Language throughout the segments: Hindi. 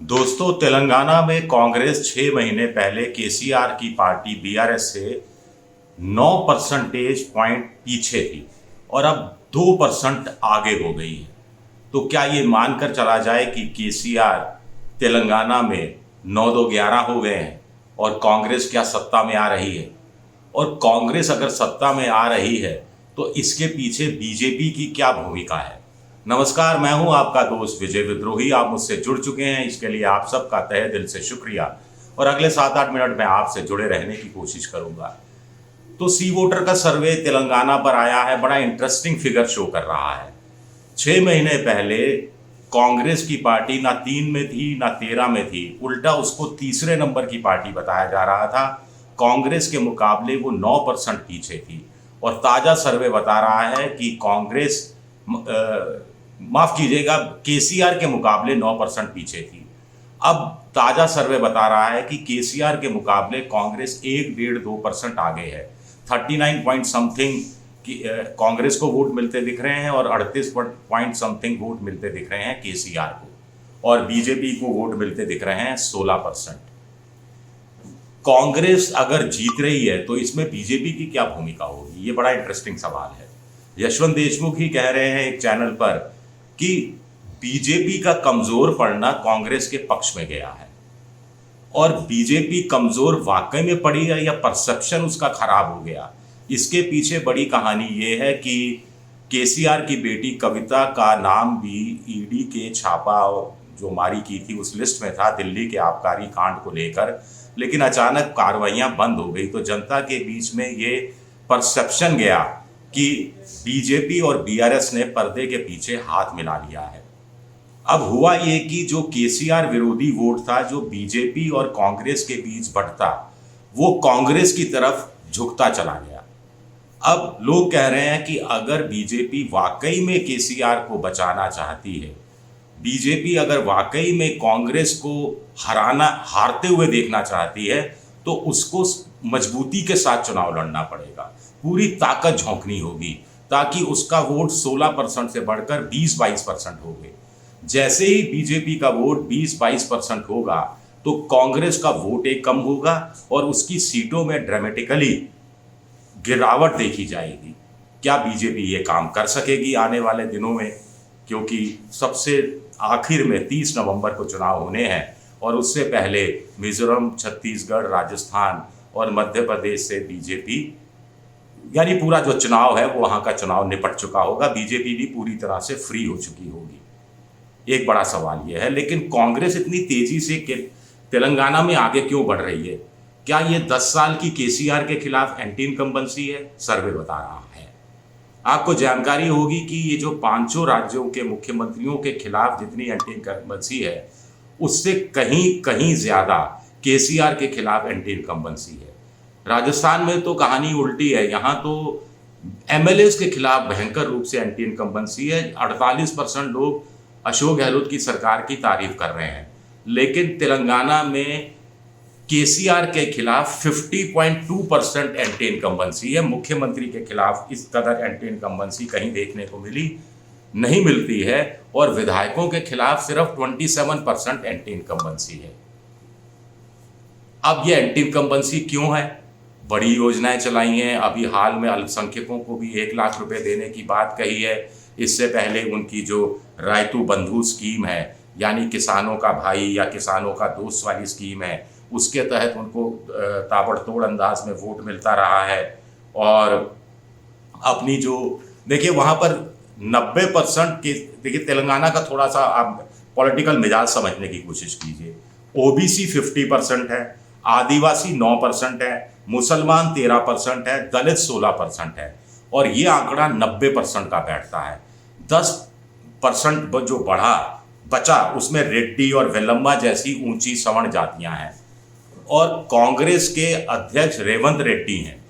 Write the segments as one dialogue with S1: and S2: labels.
S1: दोस्तों, तेलंगाना में कांग्रेस 6 महीने पहले केसीआर की पार्टी बीआरएस से 9 परसेंटेज पॉइंट पीछे थी और अब 2% आगे हो गई है। तो क्या ये मानकर चला जाए कि केसीआर तेलंगाना में 9-2-11 हो गए हैं और कांग्रेस क्या सत्ता में आ रही है? और कांग्रेस अगर सत्ता में आ रही है तो इसके पीछे बीजेपी की क्या भूमिका है? नमस्कार, मैं हूं आपका दोस्त विजय विद्रोही। आप मुझसे जुड़ चुके हैं, इसके लिए आप सबका तहे दिल से शुक्रिया। और अगले 7-8 मिनट में आपसे जुड़े रहने की कोशिश करूंगा। तो सी वोटर का सर्वे तेलंगाना पर आया है, बड़ा इंटरेस्टिंग फिगर शो कर रहा है। 6 महीने पहले कांग्रेस की पार्टी ना 3 में थी ना 13 में थी, उल्टा उसको तीसरे नंबर की पार्टी बताया जा रहा था। कांग्रेस के मुकाबले वो 9% पीछे थी। और ताज़ा सर्वे बता रहा है कि कांग्रेस माफ कीजिएगा, केसीआर के मुकाबले 9% पीछे थी। अब ताजा सर्वे बता रहा है कि केसीआर के मुकाबले कांग्रेस 1-1.5-2% आगे है। 39 पॉइंट समथिंग की कांग्रेस को वोट मिलते दिख रहे हैं और 38 पॉइंट समथिंग वोट मिलते दिख रहे हैं केसीआर को, और बीजेपी को वोट मिलते दिख रहे हैं 16%। कांग्रेस अगर जीत रही है तो इसमें बीजेपी की क्या भूमिका होगी? ये बड़ा इंटरेस्टिंग सवाल है। यशवंत देशमुख ही कह रहे हैं एक चैनल पर कि बीजेपी का कमजोर पड़ना कांग्रेस के पक्ष में गया है। और बीजेपी कमजोर वाकई में पड़ी है या परसेप्शन उसका खराब हो गया? इसके पीछे बड़ी कहानी ये है कि केसीआर की बेटी कविता का नाम भी ईडी के छापा जो मारी की थी उस लिस्ट में था, दिल्ली के आबकारी कांड को लेकर। लेकिन अचानक कार्रवाइयां बंद हो गई तो जनता के बीच में ये परसेप्शन गया कि बीजेपी और बीआरएस ने पर्दे के पीछे हाथ मिला लिया है। अब हुआ ये कि जो केसीआर विरोधी वोट था, जो बीजेपी और कांग्रेस के बीच बंटता, वो कांग्रेस की तरफ झुकता चला गया। अब लोग कह रहे हैं कि अगर बीजेपी वाकई में केसीआर को बचाना चाहती है, बीजेपी अगर वाकई में कांग्रेस को हारते हुए देखना चाहती है, तो उसको मजबूती के साथ चुनाव लड़ना पड़ेगा, पूरी ताकत झोंकनी होगी, ताकि उसका वोट 16% से बढ़कर 20-22% हो गए। जैसे ही बीजेपी का वोट 20-22% होगा तो कांग्रेस का वोट एक कम होगा और उसकी सीटों में ड्रामेटिकली गिरावट देखी जाएगी। क्या बीजेपी ये काम कर सकेगी आने वाले दिनों में? क्योंकि सबसे आखिर में 30 नवंबर को चुनाव होने हैं और उससे पहले मिजोरम, छत्तीसगढ़, राजस्थान और मध्य प्रदेश से बीजेपी, यानी पूरा जो चुनाव है वो वहाँ का चुनाव निपट चुका होगा, बीजेपी भी पूरी तरह से फ्री हो चुकी होगी। एक बड़ा सवाल यह है, लेकिन कांग्रेस इतनी तेजी से तेलंगाना में आगे क्यों बढ़ रही है? क्या ये 10 साल की केसीआर के खिलाफ एंटी इनकम्बेंसी है? सर्वे बता रहा है। आपको जानकारी होगी कि ये जो 5 राज्यों के मुख्यमंत्रियों के खिलाफ जितनी एंटी इनकम्बेंसी है, उससे कहीं कहीं ज्यादा केसीआर के खिलाफ एंटी इनकम्बेंसी है। राजस्थान में तो कहानी उल्टी है, यहाँ तो एमएलएस के खिलाफ भयंकर रूप से एंटी इनकम्बेंसी है। 48% लोग अशोक गहलोत की सरकार की तारीफ कर रहे हैं, लेकिन तेलंगाना में केसीआर के खिलाफ 50.2% एंटी इनकम्बेंसी है। मुख्यमंत्री के खिलाफ इस कदर एंटी इनकम्बेंसी कहीं देखने को नहीं मिलती है, और विधायकों के खिलाफ सिर्फ 27% एंटी इनकम्बेंसी है। अब ये एंटी इनकम्बेंसी क्यों है? बड़ी योजनाएं चलाई हैं, अभी हाल में अल्पसंख्यकों को भी 1 लाख रुपए देने की बात कही है। इससे पहले उनकी जो रायतू बंधु स्कीम है, यानी किसानों का भाई या किसानों का दोस्त वाली स्कीम है, उसके तहत उनको ताबड़तोड़ अंदाज में वोट मिलता रहा है। और अपनी जो देखिए वहाँ पर 90% के, देखिए तेलंगाना का थोड़ा सा आप पॉलिटिकल मिजाज समझने की कोशिश कीजिए। ओबीसी 50% है, आदिवासी 9% है, मुसलमान 13% है, दलित 16% है, और ये आंकड़ा 90% का बैठता है। 10% जो बचा उसमें रेड्डी और वेलम्मा जैसी ऊंची सवर्ण जातियां हैं, और कांग्रेस के अध्यक्ष रेवंत रेड्डी हैं।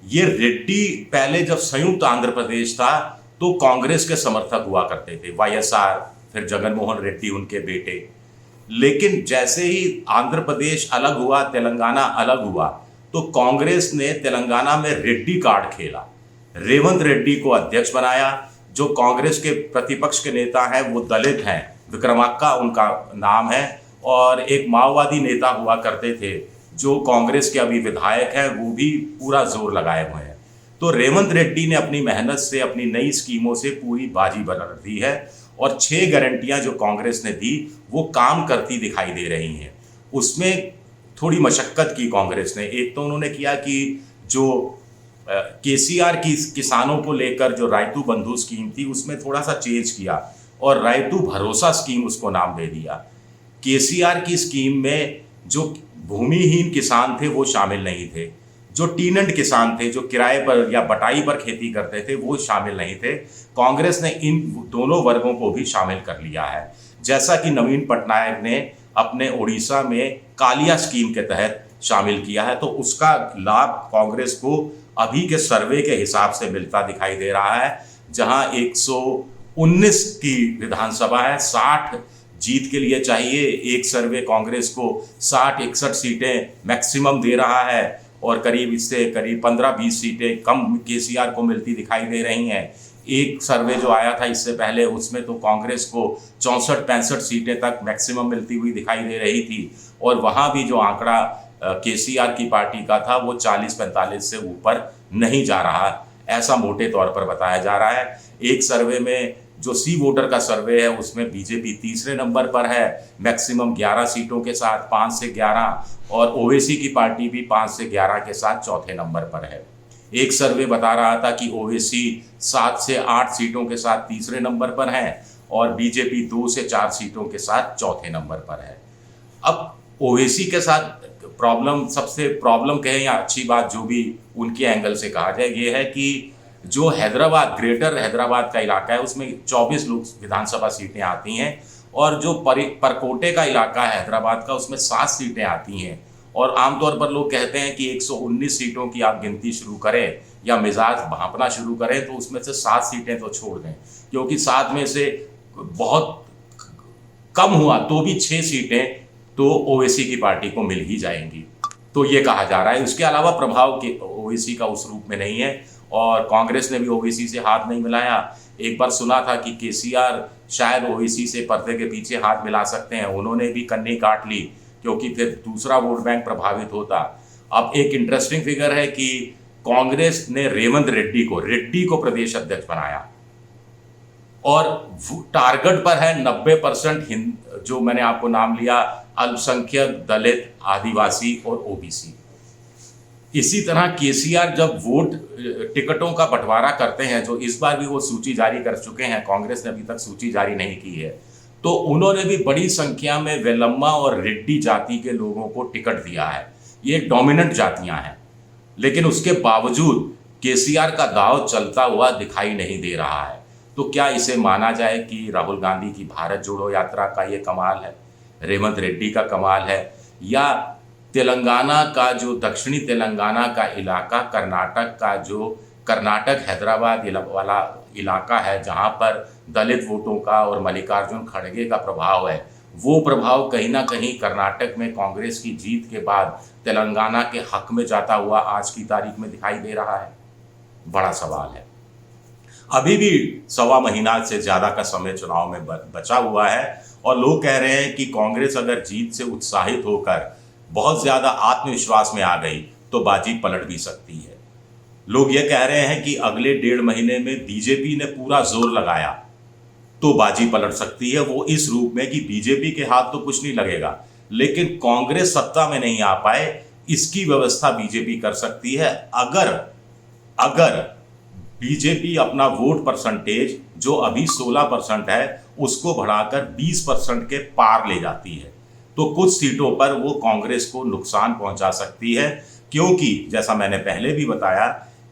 S1: ये रेड्डी पहले जब संयुक्त आंध्र प्रदेश था तो कांग्रेस के समर्थक हुआ करते थे, वाईएसआर, फिर जगनमोहन रेड्डी उनके बेटे। लेकिन जैसे ही आंध्र प्रदेश अलग हुआ, तेलंगाना अलग हुआ, तो कांग्रेस ने तेलंगाना में रेड्डी कार्ड खेला, रेवंत रेड्डी को अध्यक्ष बनाया। जो कांग्रेस के प्रतिपक्ष के नेता हैं वो दलित हैं, विक्रमाक्का उनका नाम है, और एक माओवादी नेता हुआ करते थे जो कांग्रेस के अभी विधायक हैं, वो भी पूरा जोर लगाए हुए हैं। तो रेवंत रेड्डी ने अपनी मेहनत से, अपनी नई स्कीमों से पूरी बाजी बना दी है, और 6 गारंटियां जो कांग्रेस ने दी वो काम करती दिखाई दे रही हैं। उसमें थोड़ी मशक्कत की कांग्रेस ने। एक तो उन्होंने किया कि जो केसीआर की किसानों को लेकर जो रायतू बंधु स्कीम थी उसमें थोड़ा सा चेंज किया और रायतू भरोसा स्कीम उसको नाम दे दिया। केसीआर की स्कीम में जो भूमिहीन किसान थे वो शामिल नहीं थे, जो टीनेंट किसान थे, जो किराए पर या बटाई पर खेती करते थे, वो शामिल नहीं थे। कांग्रेस ने इन दोनों वर्गों को भी शामिल कर लिया है। जैसा कि नवीन पटनायक ने अपने उड़ीसा में कालिया स्कीम के तहत शामिल किया है, तो उसका लाभ कांग्रेस को अभी के सर्वे के हिसाब से मिलता दिखाई दे रहा है। जहां 119 की विधानसभा है, 60 जीत के लिए चाहिए। एक सर्वे कांग्रेस को 60-61 सीटें मैक्सिमम दे रहा है, और करीब इससे करीब 15-20 सीटें कम केसीआर को मिलती दिखाई दे रही हैं। एक सर्वे जो आया था इससे पहले, उसमें तो कांग्रेस को 64-65 सीटें तक मैक्सिमम मिलती हुई दिखाई दे रही थी, और वहाँ भी जो आंकड़ा केसीआर की पार्टी का था वो 40-45 से ऊपर नहीं जा रहा, ऐसा मोटे तौर पर बताया जा रहा है। एक सर्वे में जो सी वोटर का सर्वे है उसमें बीजेपी तीसरे नंबर पर है, मैक्सिमम 11 सीटों के साथ, 5 से 11, और ओवैसी की पार्टी भी 5 से 11 के साथ चौथे नंबर पर है। एक सर्वे बता रहा था कि ओवैसी 7 से 8 सीटों के साथ तीसरे नंबर पर है, और बीजेपी 2 से 4 सीटों के साथ चौथे नंबर पर है। अब ओवैसी के साथ सबसे प्रॉब्लम कहें या अच्छी बात जो भी उनके एंगल से कहा जाए, ये है कि जो हैदराबाद, ग्रेटर हैदराबाद का इलाका है उसमें 24 लोग विधानसभा सीटें आती हैं, और जो परकोटे का इलाका है हैदराबाद का उसमें 7 सीटें आती हैं। और आमतौर पर लोग कहते हैं कि 119 सीटों की आप गिनती शुरू करें या मिजाज भांपना शुरू करें तो उसमें से 7 सीटें तो छोड़ दें, क्योंकि 7 में से बहुत कम हुआ तो भी 6 सीटें तो ओवैसी की पार्टी को मिल ही जाएंगी, तो ये कहा जा रहा है। उसके अलावा प्रभाव के ओवैसी का उस रूप में नहीं है, और कांग्रेस ने भी ओवैसी से हाथ नहीं मिलाया। एक बार सुना था कि केसीआर शायद ओवैसी से पर्दे के पीछे हाथ मिला सकते हैं, उन्होंने भी कन्नी काट ली, क्योंकि फिर दूसरा वोट बैंक प्रभावित होता। अब एक इंटरेस्टिंग फिगर है कि कांग्रेस ने रेवंत रेड्डी को प्रदेश अध्यक्ष बनाया, और टारगेट पर है 90% जो मैंने आपको नाम लिया, अल्पसंख्यक, दलित, आदिवासी और ओबीसी। इसी तरह केसीआर जब वोट टिकटों का बंटवारा करते हैं, जो इस बार भी वो सूची जारी कर चुके हैं, कांग्रेस ने अभी तक सूची जारी नहीं की है, तो उन्होंने भी बड़ी संख्या में वेलम्मा और रेड्डी जाति के लोगों को टिकट दिया है। ये डोमिनेंट जातियां हैं, लेकिन उसके बावजूद केसीआर का दांव चलता हुआ दिखाई नहीं दे रहा है। तो क्या इसे माना जाए कि राहुल गांधी की भारत जोड़ो यात्रा का ये कमाल है, रेवंत रेड्डी का कमाल है, या तेलंगाना का जो दक्षिणी तेलंगाना का इलाका, कर्नाटक हैदराबाद वाला इलाका है, जहां पर दलित वोटों का और मल्लिकार्जुन खड़गे का प्रभाव है, वो प्रभाव कहीं ना कहीं कर्नाटक में कांग्रेस की जीत के बाद तेलंगाना के हक में जाता हुआ आज की तारीख में दिखाई दे रहा है? बड़ा सवाल है। अभी भी 1.25 महीना से ज़्यादा का समय चुनाव में बचा हुआ है, और लोग कह रहे हैं कि कांग्रेस अगर जीत से उत्साहित होकर बहुत ज़्यादा आत्मविश्वास में आ गई तो बाजी पलट भी सकती है। लोग ये कह रहे हैं कि अगले 1.5 महीने में बीजेपी ने पूरा जोर लगाया तो बाजी पलट सकती है, वो इस रूप में कि बीजेपी के हाथ तो कुछ नहीं लगेगा, लेकिन कांग्रेस सत्ता में नहीं आ पाए, इसकी व्यवस्था बीजेपी कर सकती है अगर बीजेपी अपना वोट परसेंटेज जो अभी 16% है उसको बढ़ाकर 20% के पार ले जाती है, तो कुछ सीटों पर वो कांग्रेस को नुकसान पहुंचा सकती है। क्योंकि जैसा मैंने पहले भी बताया,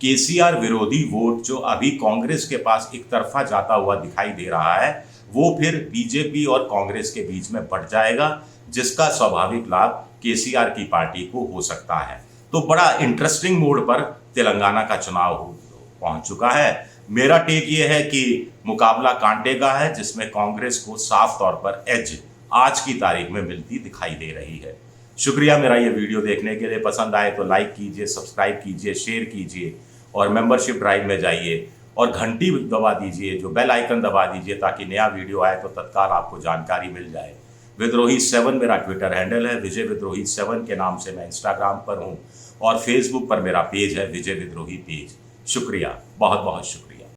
S1: केसीआर विरोधी वोट जो अभी कांग्रेस के पास एक तरफा जाता हुआ दिखाई दे रहा है, वो फिर बीजेपी और कांग्रेस के बीच में बढ़ जाएगा, जिसका स्वाभाविक लाभ केसीआर की पार्टी को हो सकता है। तो बड़ा इंटरेस्टिंग मोड पर तेलंगाना का चुनाव पहुंच चुका है। मेरा टेक ये है कि मुकाबला कांटे का है, जिसमें कांग्रेस को साफ तौर पर एज आज की तारीख में मिलती दिखाई दे रही है। शुक्रिया मेरा ये वीडियो देखने के लिए। पसंद आए तो लाइक कीजिए, सब्सक्राइब कीजिए, शेयर कीजिए और मेंबरशिप ड्राइव में जाइए और घंटी दबा दीजिए, जो बेल आइकन दबा दीजिए, ताकि नया वीडियो आए तो तत्काल आपको जानकारी मिल जाए। विद्रोही 7 मेरा ट्विटर हैंडल है, विजय विद्रोही 7 के नाम से मैं इंस्टाग्राम पर हूँ, और फेसबुक पर मेरा पेज है विजय विद्रोही पेज। शुक्रिया, बहुत बहुत शुक्रिया।